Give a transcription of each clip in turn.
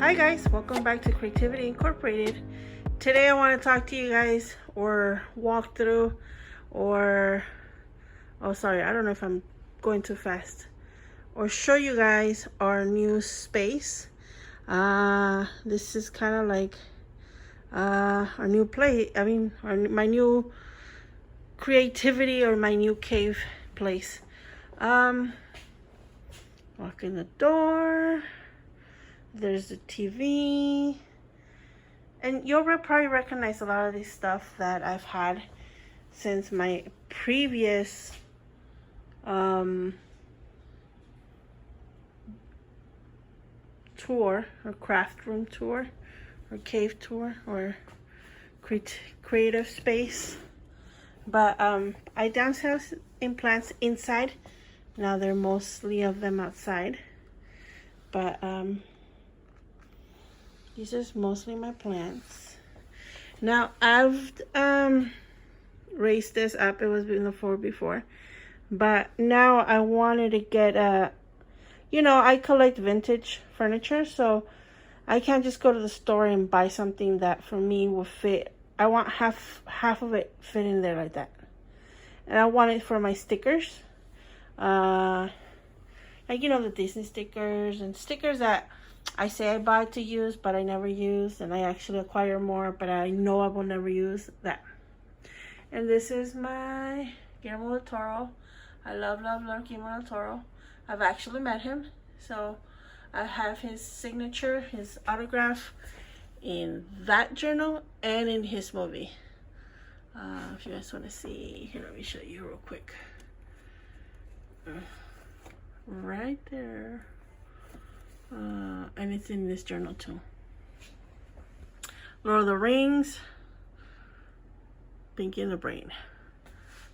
Hi guys, welcome back to Creativity Incorporated. Today I want to talk to you guys or walk through or sorry, I don't know if I'm going too fast, or show you guys our new space. This is kind of like our new play. My new creativity or my new cave place. Walk in the door. There's the TV, and you'll probably recognize a lot of this stuff that I've had since my previous tour, or craft room tour, or cave tour, or creative space. But I downsized in plants inside. Now they're mostly of them outside, but these are mostly my plants. Now I've raised this up. It was in the floor before, but now I wanted to get I collect vintage furniture, so I can't just go to the store and buy something that for me will fit. I want half of it fit in there like that, and I want it for my stickers, like the Disney stickers and stickers that I say I buy to use, but I never use, and I actually acquire more, but I know I will never use that. And this is my Guillermo del Toro. I love Guillermo del Toro. I've actually met him, so I have his signature, his autograph in that journal and in his movie. If you guys want to see, here, let me show you real quick. Right there. And it's in this journal too. Lord of the Rings, Pinky in the Brain.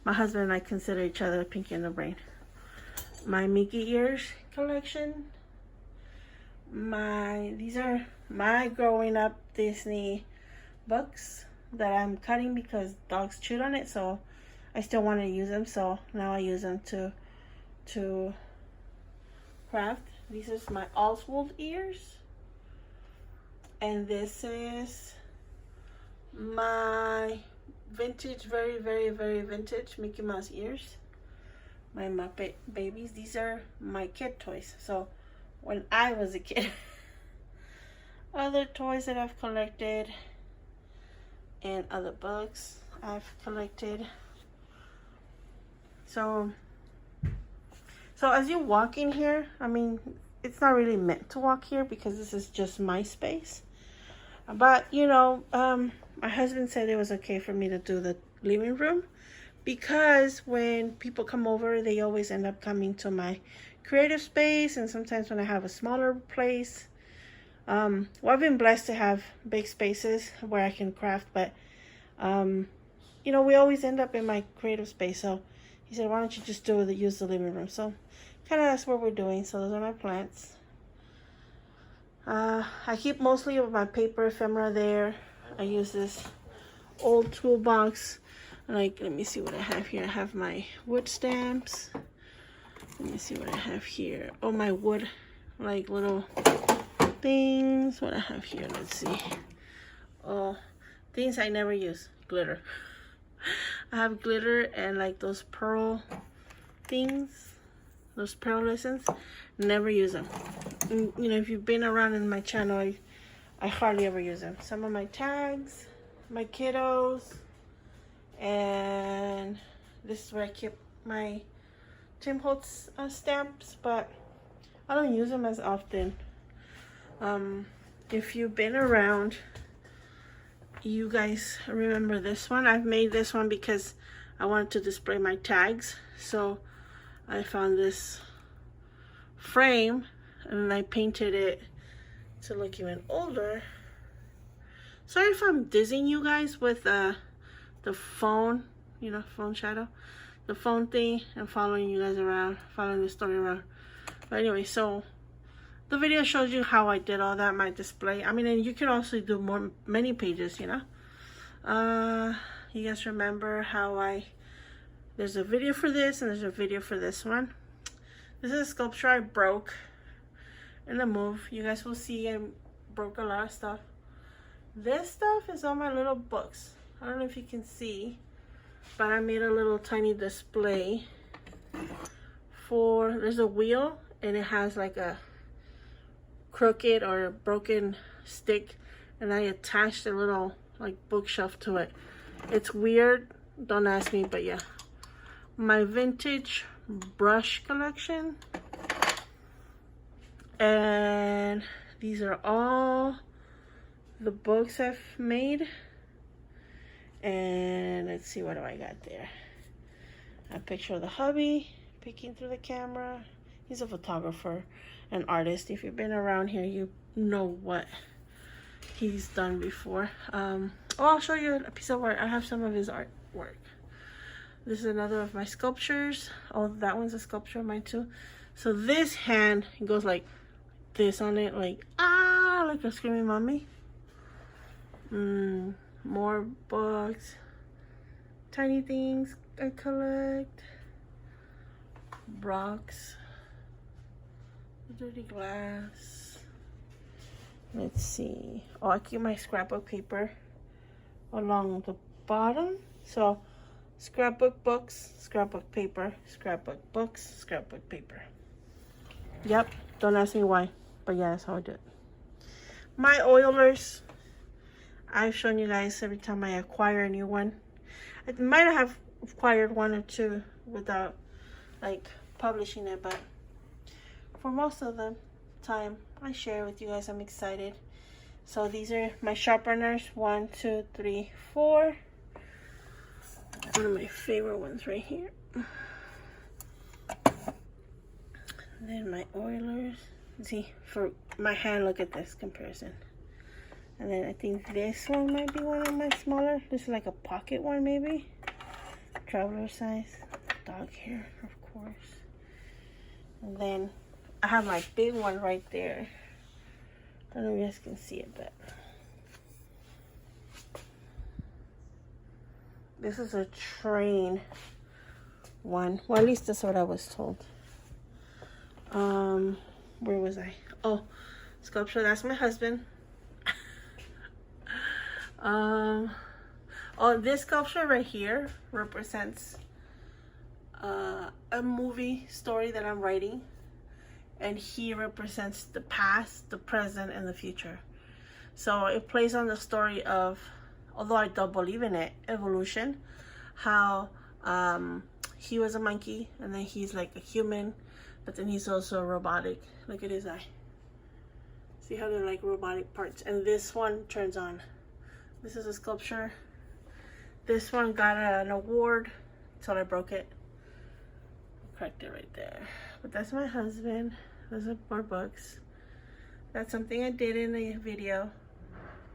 My husband and I consider each other Pinky in the Brain. My Mickey ears collection. These are my growing up Disney books that I'm cutting because dogs chewed on it, so I still want to use them, so now I use them to craft. These are my Oswald ears, and this is my vintage, very vintage Mickey Mouse ears, my Muppet babies. These are my kid toys, so when I was a kid. Other toys that I've collected and other books I've collected. So as you walk in here, it's not really meant to walk here because this is just my space. But, my husband said it was okay for me to do the living room because when people come over, they always end up coming to my creative space, and sometimes when I have a smaller place. I've been blessed to have big spaces where I can craft, but, we always end up in my creative space. So he said, why don't you just use the living room? So kind of that's what we're doing. So those are my plants. I keep mostly of my paper ephemera there. I use this old toolbox. Let me see what I have here. I have my wood stamps. Let me see what I have here. Oh, my wood, little things. What I have here, let's see. Oh, things I never use. Glitter. I have glitter and those pearl things, those pearlescents. Never use them. And, if you've been around in my channel, I hardly ever use them. Some of my tags, my kiddos, and this is where I keep my Tim Holtz stamps, but I don't use them as often. If you've been around, you guys remember this one. I've made this one because I wanted to display my tags, so I found this frame and I painted it to look even older. Sorry if I'm dizzying you guys with the phone, phone shadow, the phone thing, and following you guys around, following the story around. But anyway, so the video shows you how I did all that, my display. And you can also do many pages, You guys remember how there's a video for this and there's a video for this one. This is a sculpture I broke in the move. You guys will see broke a lot of stuff. This stuff is all my little books. I don't know if you can see, but I made a little tiny display for, there's a wheel and it has like a crooked or broken stick, and I attached a little like bookshelf to it. It's weird, don't ask me, but yeah. My vintage brush collection, and these are all the books I've made. And let's see, what do I got there? A picture of the hubby peeking through the camera. He's a photographer, an artist. If you've been around here, you know what he's done before. Oh, I'll show you a piece of art. I have some of his artwork. This is another of my sculptures. Oh, that one's a sculpture of mine too. So this hand goes like this on it, like like a screaming mommy. More books, tiny things I collect, rocks, dirty glass. Let's see. Oh, I keep my scrapbook paper along the bottom. So scrapbook books, scrapbook paper, scrapbook books, scrapbook paper. Yep, don't ask me why, but yeah, that's how I do it. My oilers, I've shown you guys every time I acquire a new one. I might have acquired one or two without like publishing it, but for most of the time I share with you guys. I'm excited. So these are my sharpeners, 1, 2, 3, 4. One of my favorite ones right here. And then my oilers. See, for my hand, look at this comparison. And then I think this one might be one of my smaller. This is like a pocket one, maybe. Traveler size. Dog hair, of course. And then I have my big one right there. I don't know if you guys can see it, but this is a train one. Well, at least that's what I was told. Where was I? Oh, sculpture. That's my husband. Oh, this sculpture right here represents a movie story that I'm writing, and he represents the past, the present, and the future. So it plays on the story of, although I don't believe in it, evolution, how he was a monkey and then he's like a human, but then he's also robotic. Look at his eye. See how they're like robotic parts. And this one turns on. This is a sculpture. This one got an award until I broke it. Cracked it right there. But that's my husband. Those are more books. That's something I did in a video.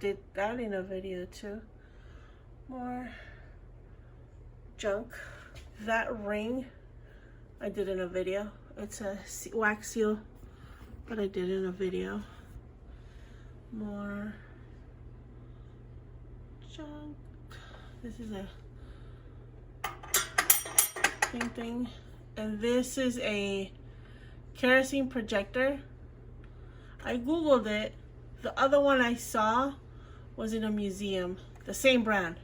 Did that in a video too. More junk. That ring I did in a video. It's a wax seal, but I did in a video. More junk. This is a thing. And this is a kerosene projector. I googled it. The other one I saw was in a museum, the same brand,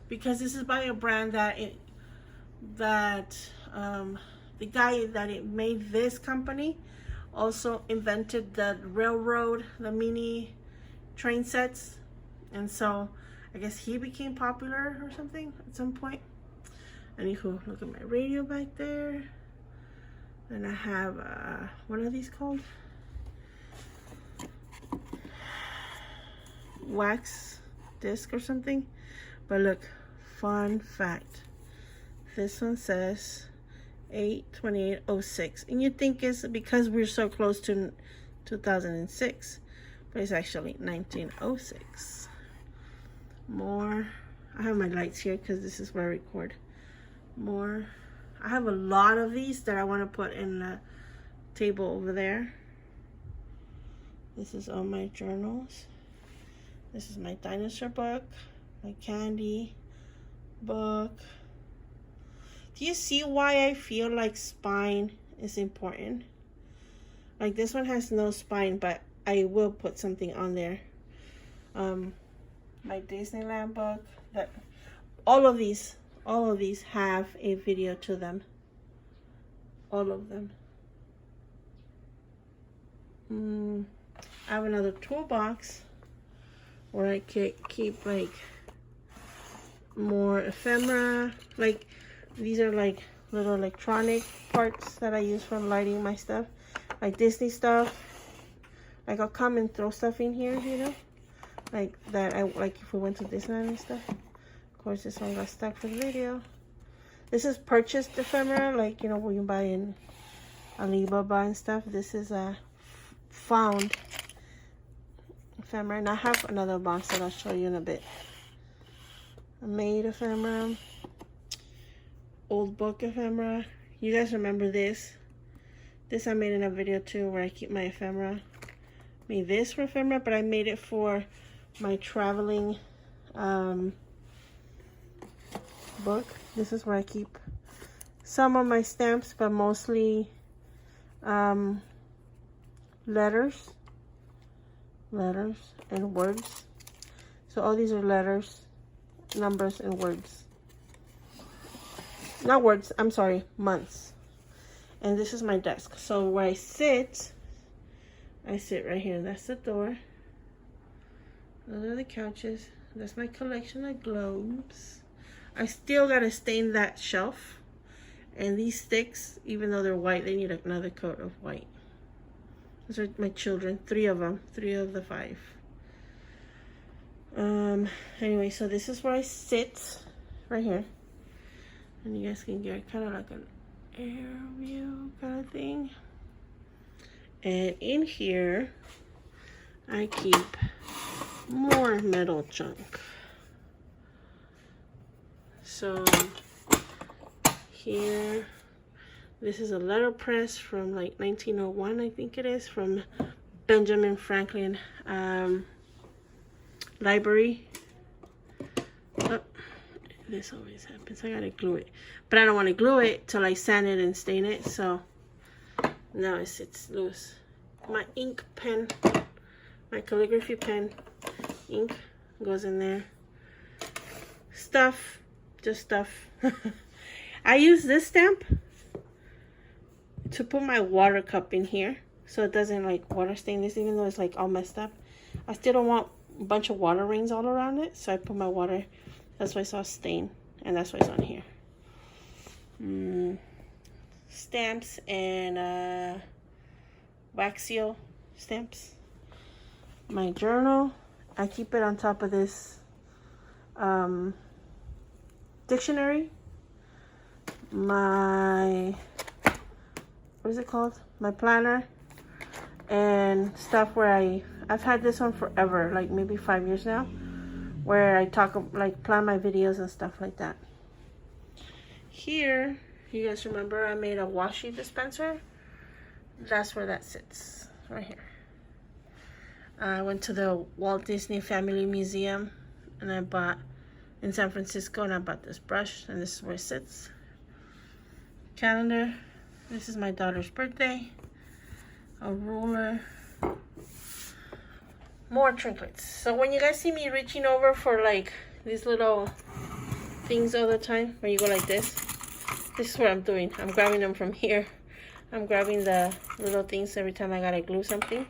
because this is by a brand that the guy that it made this company also invented the railroad, the mini train sets, and so I guess he became popular or something at some point. Anywho, look at my radio back there. Then I have what are these called? Wax disc or something. But look, fun fact, this one says 8/28/06, and you think it's because we're so close to 2006, but it's actually 1906. More. I have my lights here because this is where I record. More. I have a lot of these that I want to put in the table over there. This is all my journals. This is my dinosaur book, my candy book. Do you see why I feel like spine is important? Like this one has no spine, but I will put something on there. My Disneyland book, that all of these have a video to them. All of them. I have another toolbox where I can keep like more ephemera. Like these are like little electronic parts that I use for lighting my stuff, like Disney stuff. Like I'll come and throw stuff in here, you know, like that. I like if we went to Disneyland and stuff. Of course, this one got stuck for the video. This is purchased ephemera, like, you know, when you buy in Alibaba and stuff. This is a found ephemera, and I have another box that I'll show you in a bit. Made ephemera, old book ephemera. You guys remember this? This I made in a video too, where I keep my ephemera. Made this for ephemera, but I made it for my traveling book. This is where I keep some of my stamps, but mostly letters and words. So all these are letters, numbers, and words. Not words, I'm sorry, months. And this is my desk. So where I sit right here. That's the door. Those are the couches. That's my collection of globes. I still gotta stain that shelf. And these sticks, even though they're white, they need another coat of white. Those are my children, 3 of them, 3 of the 5. Anyway, so this is where I sit, right here. And you guys can get kind of like an air view kind of thing. And in here, I keep more metal junk. So here, this is a letterpress from like 1901, I think it is, from Benjamin Franklin Library. Oh, this always happens. I gotta glue it, but I don't want to glue it till I sand it and stain it. So now it's loose. My ink pen, my calligraphy pen, ink goes in there. Stuff, just stuff. I use this stamp to put my water cup in here, so it doesn't like water stain this, even though it's like all messed up. I still don't want a bunch of water rings all around it, so I put my water. That's why I saw stain, and that's why it's on here. Stamps and wax seal stamps. My journal, I keep it on top of this dictionary. My, what is it called? My planner and stuff where I've had this one forever, like maybe 5 years now, where I like plan my videos and stuff like that. Here, you guys remember I made a washi dispenser? That's where that sits, right here. I went to the Walt Disney Family Museum and I bought in San Francisco, and I bought this brush, and this is where it sits. Calendar. This is my daughter's birthday. A ruler. More trinkets. So when you guys see me reaching over for like these little things all the time, when you go like this is what I'm doing. I'm grabbing them from here. I'm grabbing the little things every time I gotta glue something.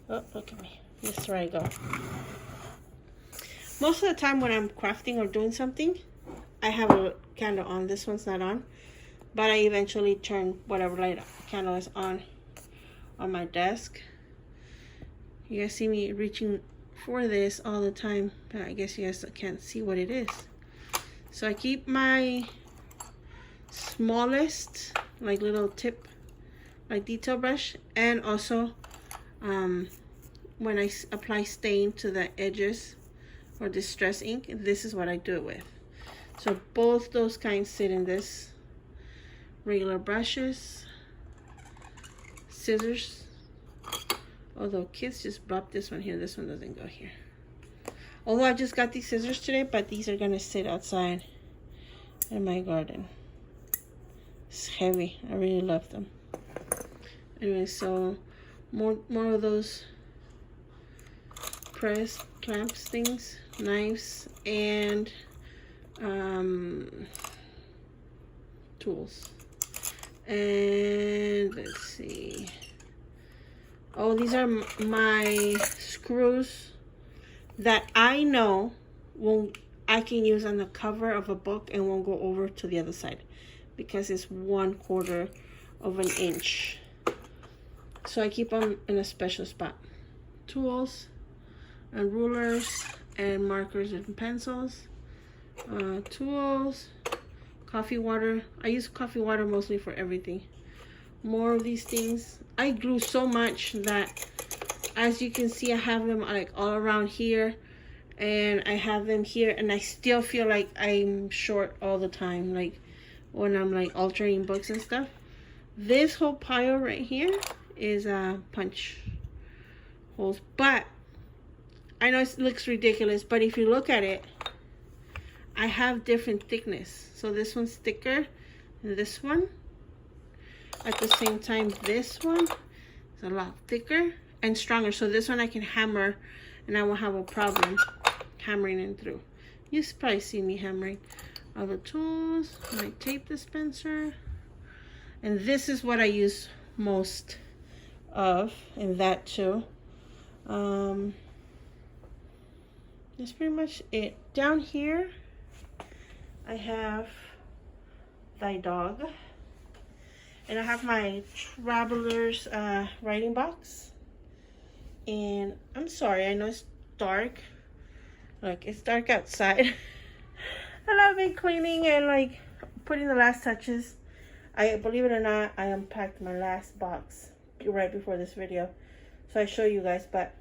Oh, look at me. This is where I go. Most of the time when I'm crafting or doing something, I have a candle on. This one's not on, but I eventually turn whatever light candle is on my desk. You guys see me reaching for this all the time, but I guess you guys can't see what it is. So I keep my smallest, like little tip, like detail brush, and also when I apply stain to the edges or distress ink, this is what I do it with. So both those kinds sit in this. Regular brushes, scissors, although kids just bop this one here, this one doesn't go here. Although I just got these scissors today, but these are gonna sit outside in my garden. It's heavy. I really love them. Anyway, so more of those press clamps things, knives, and tools. And let's see. Oh, these are my screws that I know I can use on the cover of a book and won't go over to the other side because it's 1/4 of an inch. So I keep them in a special spot. Tools and rulers and markers and pencils. Tools, coffee water. I use coffee water mostly for everything. More of these things. I glue so much that, as you can see, I have them like all around here, and I have them here, and I still feel like I'm short all the time, like when I'm like altering books and stuff. This whole pile right here is punch holes, but I know it looks ridiculous, but if you look at it, I have different thickness. So this one's thicker than this one. At the same time, this one is a lot thicker and stronger. So this one I can hammer and I won't have a problem hammering it through. You probably see me hammering. Other tools, my tape dispenser. And this is what I use most of, and that too. That's pretty much it. Down here, I have thy dog. And I have my traveler's writing box. And I'm sorry, I know it's dark. Look, it's dark outside. I've been cleaning and like putting the last touches. I believe it or not, I unpacked my last box right before this video. So I show you guys, but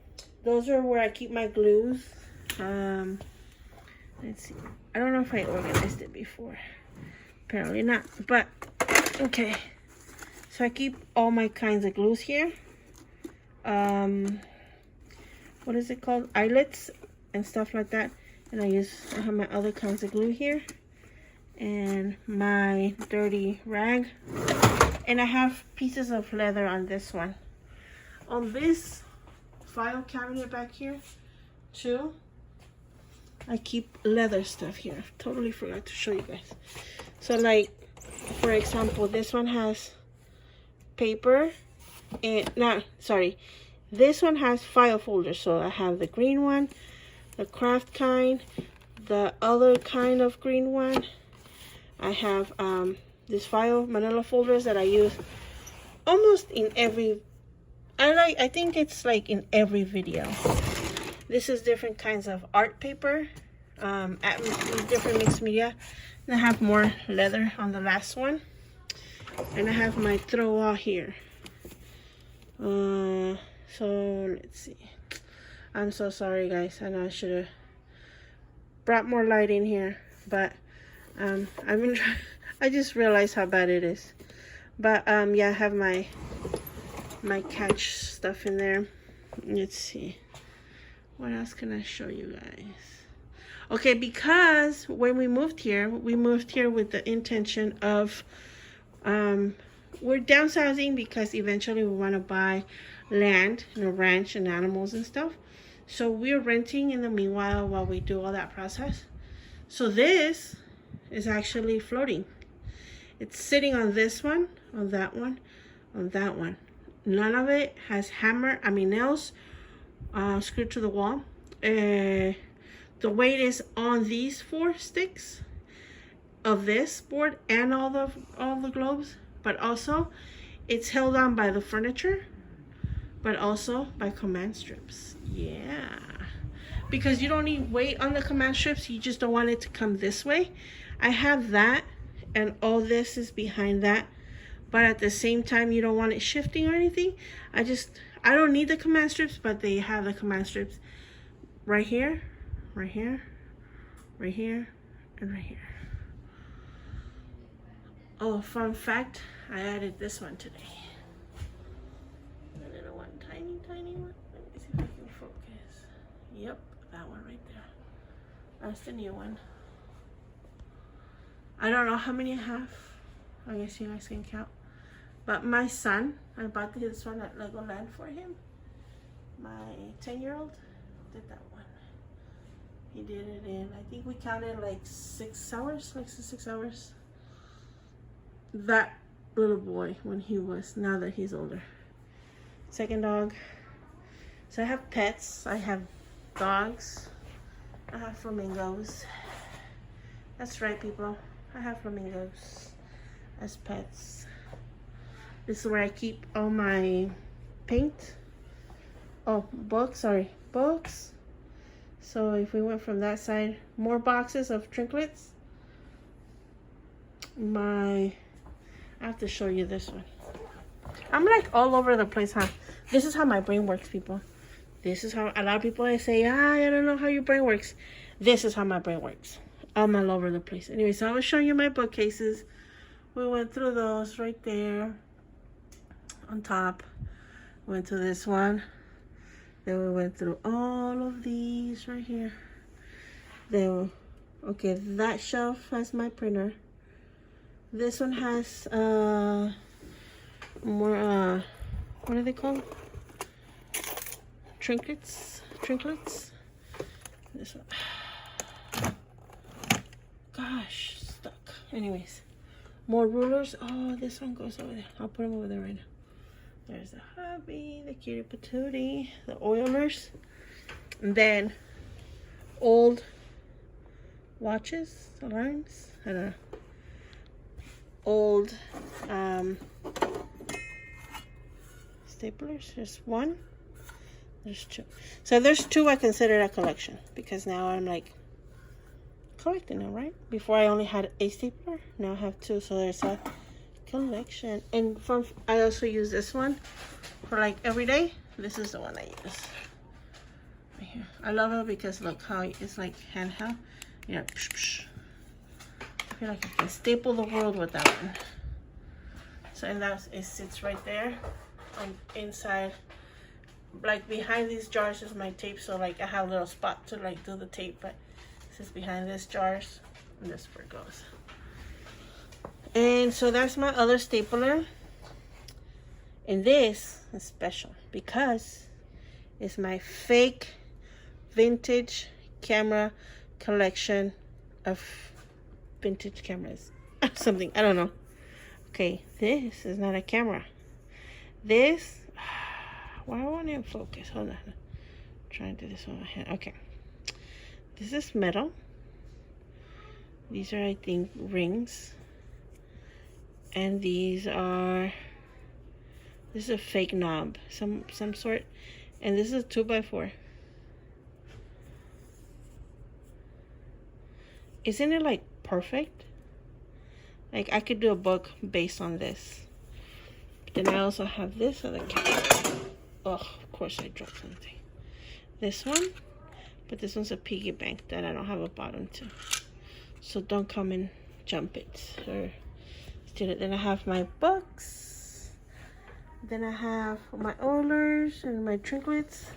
those are where I keep my glues. Let's see. I don't know if I organized it before. Apparently not, but okay. So I keep all my kinds of glues here. What is it called? Eyelets and stuff like that. And I have my other kinds of glue here. And my dirty rag. And I have pieces of leather on this one. On this file cabinet back here, too, I keep leather stuff here. Totally forgot to show you guys. So like, for example, this one has paper and this one has file folders. So I have the green one, the craft kind, the other kind of green one. I have this file manila folders that I use almost in every, I think it's like in every video. This is different kinds of art paper, at different mixed media. And I have more leather on the last one. And I have my throw all here. So let's see. I'm so sorry, guys. I know I should have brought more light in here, but I just realized how bad it is. But yeah, I have my catch stuff in there. Let's see. What else can I show you guys? Okay, because when we moved here with the intention of we're downsizing because eventually we want to buy land and a ranch and animals and stuff. So we're renting in the meanwhile while we do all that process. So this is actually floating. It's sitting on this one, on that one, on that one. None of it has nails screwed to the wall. The weight is on these 4 sticks of this board and all the globes, but also it's held on by the furniture, but also by command strips. Yeah, because you don't need weight on the command strips, you just don't want it to come this way. I have that, and all this is behind that, but at the same time you don't want it shifting or anything. I don't need the command strips, but they have the command strips right here, right here, right here, and right here. Oh, fun fact, I added this one today. The little one, tiny one. Let me see if I can focus. Yep, that one right there. That's the new one. I don't know how many I have. I guess you guys can count. But my son, I bought this one at Legoland for him. My 10-year-old. at that one. He did it in, I think we counted like 6 hours, like 6 hours. That little boy when he was, now that he's older. Second dog. So I have pets. I have dogs. I have flamingos. That's right, people. I have flamingos as pets. This is where I keep all my paint. Oh, books, sorry, books. So if we went from that side, more boxes of trinkets. I have to show you this one. I'm like all over the place, huh? This is how my brain works, people. This is how a lot of people say, I don't know how your brain works. This is how my brain works. I'm all over the place. Anyway, so I was showing you my bookcases. We went through those right there on top. Went to this one. Then we went through all of these right here. Then, okay, that shelf has my printer. This one has more what are they called? Trinkets. This one. Gosh, stuck. Anyways, more rulers. Oh, this one goes over there. I'll put them over there right now. There's the hubby, the cutie patootie, the oilers, and then old watches, alarms, I don't know. Old staplers. There's one. There's two. So there's two I consider a collection because now I'm like collecting them, right? Before I only had a stapler. Now I have two. So there's a collection. And I also use this one for like every day. This is the one I use right here. I love it because look how it's like handheld. Yeah. I feel like I can staple the world with that one. So and it sits right there on inside, like behind these jars is my tape. So like I have a little spot to like do the tape, but this is behind this jars, and this is where it goes. And so that's my other stapler. And this is special because it's my fake vintage camera collection of vintage cameras. Something, I don't know. Okay, this is not a camera. This, why won't it focus? Hold on. I'm trying to do this one. Okay. This is metal. These are, I think, rings. And these are, this is a fake knob, some sort. And this is a 2x4. Isn't it like perfect? Like I could do a book based on this. Then I also have this other camera. Oh, of course I dropped something. This one, but this one's a piggy bank that I don't have a bottom to. So don't come and jump it or steal it. Then I have my books. Then I have my oilers and my trinkets.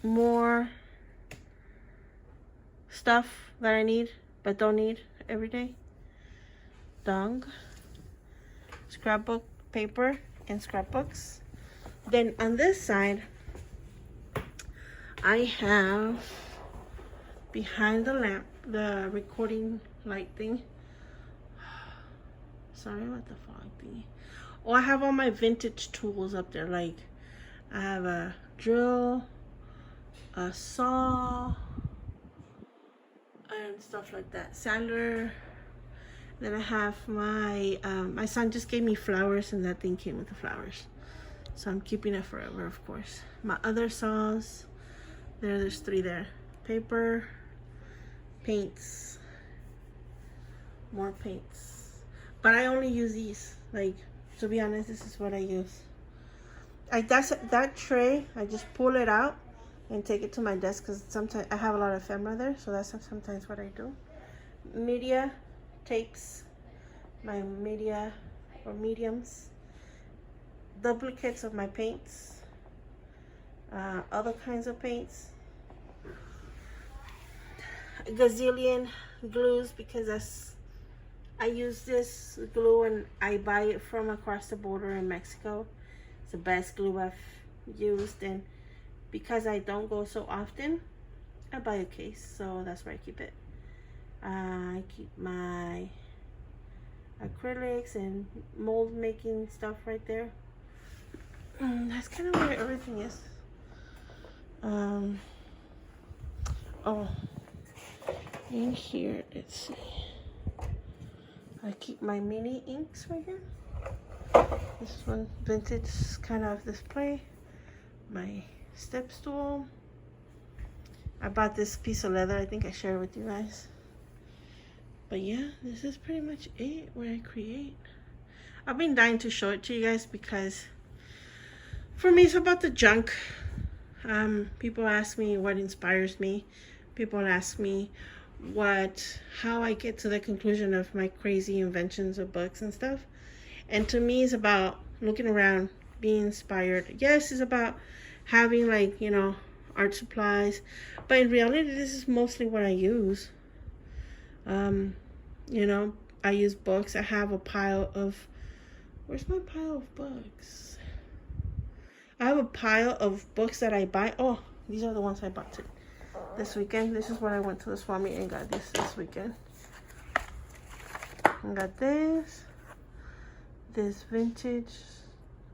More stuff that I need but don't need every day. Dung, scrapbook paper and scrapbooks. Then on this side I have behind the lamp the recording light thing. Sorry about the fog thingy. Oh, I have all my vintage tools up there. Like I have a drill, a saw, and stuff like that. Sander. Then I have my my son just gave me flowers, and that thing came with the flowers, so I'm keeping it forever, of course. My other saws, there's 3 there. Paper, paints, more paints, but I only use these. Like, to be honest, this is what I use. That tray, I just pull it out and take it to my desk because sometimes I have a lot of ephemera there, so that's sometimes what I do. Media tapes, my media or mediums, duplicates of my paints, other kinds of paints, a gazillion glues because I use this glue and I buy it from across the border in Mexico. It's the best glue I've used, and because I don't go so often, I buy a case, so that's where I keep it. I keep my acrylics and mold making stuff right there. That's kind of where everything is. Oh, in here, let's see. I keep my mini inks right here. This one, vintage kind of display. My step stool. I bought this piece of leather. I think I shared with you guys. But yeah, this is pretty much it where I create. I've been dying to show it to you guys because for me it's about the junk. People ask me what inspires me. People ask me how I get to the conclusion of my crazy inventions of books and stuff. And to me, it's about looking around, being inspired. Yes, it's about having, like, you know, art supplies. But in reality, this is mostly what I use. You know, I use books. I have a pile of... Where's my pile of books? I have a pile of books that I buy. Oh, these are the ones I bought this weekend. This is what I went to the swap meet and got this weekend. I got this vintage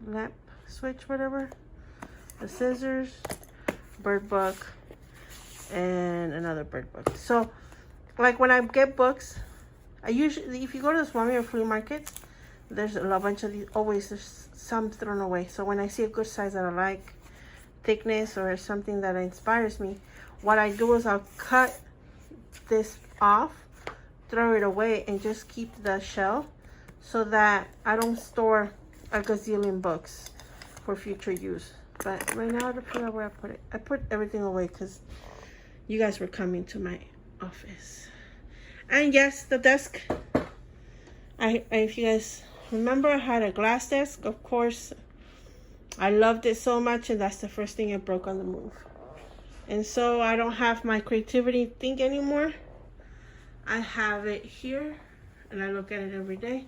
lamp switch, whatever, the scissors, bird book, and another bird book. So, like, when I get books, I usually, if you go to the swap meet or flea markets, there's a bunch of these. Always there's some thrown away. So when I see a good size that I like, thickness or something that inspires me, what I do is I'll cut this off, throw it away, and just keep the shell so that I don't store a gazillion books for future use. But right now I don't figure out where I put it. I put everything away because you guys were coming to my office. And yes, the desk. If you guys remember, I had a glass desk. Of course, I loved it so much, and that's the first thing it broke on the move. And so I don't have my creativity thing anymore. I have it here, and I look at it every day.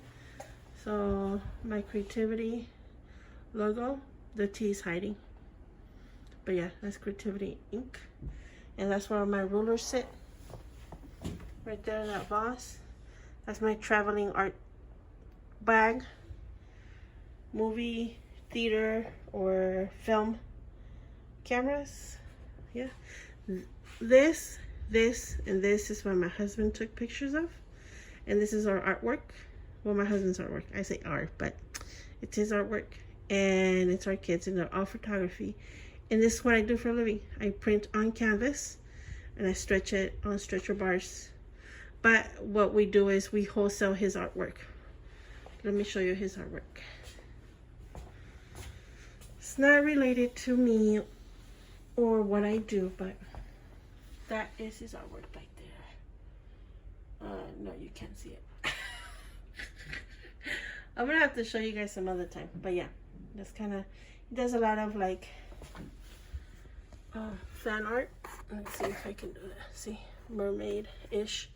So my creativity logo, the T is hiding. But yeah, that's creativity ink. And that's where my rulers sit. Right there in that vase. That's my traveling art bag. Movie, theater, or film cameras. Yeah. This, and this is what my husband took pictures of. And this is our artwork. Well, my husband's artwork. I say art, but it's his artwork. And it's our kids, and they're all photography. And this is what I do for a living. I print on canvas, and I stretch it on stretcher bars. But what we do is we wholesale his artwork. Let me show you his artwork. It's not related to me or what I do, but that is his artwork right there. No, you can't see it. I'm gonna have to show you guys some other time. But yeah, that's kind of, he does a lot of like fan art. Let's see if I can do that. See, mermaid-ish,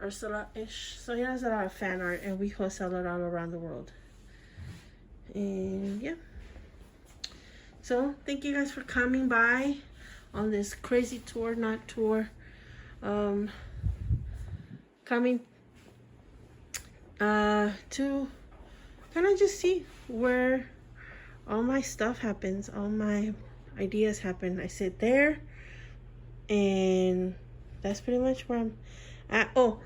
Ursula-ish. So he has a lot of fan art, and we wholesale it all around the world. And yeah. So thank you guys for coming by on this crazy tour, not tour. Coming to kind of just see where all my stuff happens, all my ideas happen. I sit there, and that's pretty much where I'm at. Oh,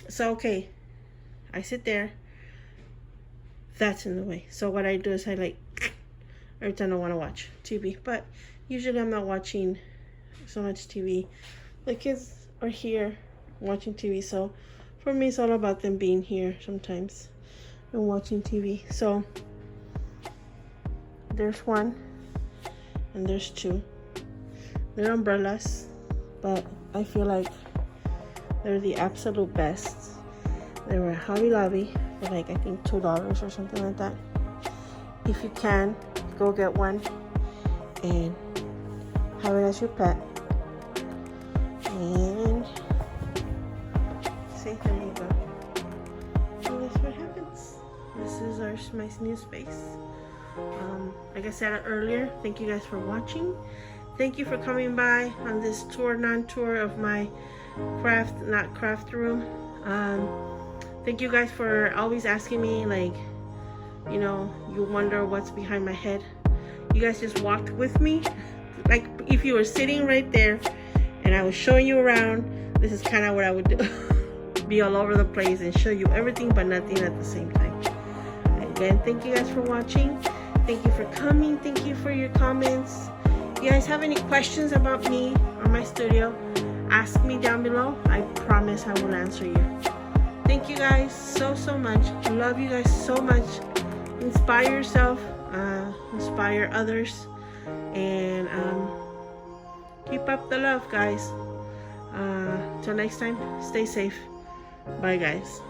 so okay, I sit there, that's in the way. So what I do is I like, every time I want to watch TV, but usually I'm not watching so much TV. The kids are here watching TV, so for me it's all about them being here sometimes and watching TV. So there's one and there's two. They're umbrellas, but I feel like they're the absolute best. They were at Hobby Lobby for like I think $2 or something like that. If you can, go get one and have it as your pet. And see, there you go. So that's what happens. This is my new space. Like I said earlier, thank you guys for watching. thank you for coming by on this non-tour of my craft room. Thank you guys for always asking me, like, you know, you wonder what's behind my head. You guys just walked with me, like if you were sitting right there and I was showing you around. This is kind of what I would do. Be all over the place and show you everything but nothing at the same time. Again, thank you guys for watching. Thank you for coming. Thank you for your comments. If you guys have any questions about me or my studio, ask me down below. I promise I will answer you. Thank you guys so much. Love you guys so much. Inspire yourself, inspire others, and keep up the love, guys. Till next time, stay safe. Bye, guys.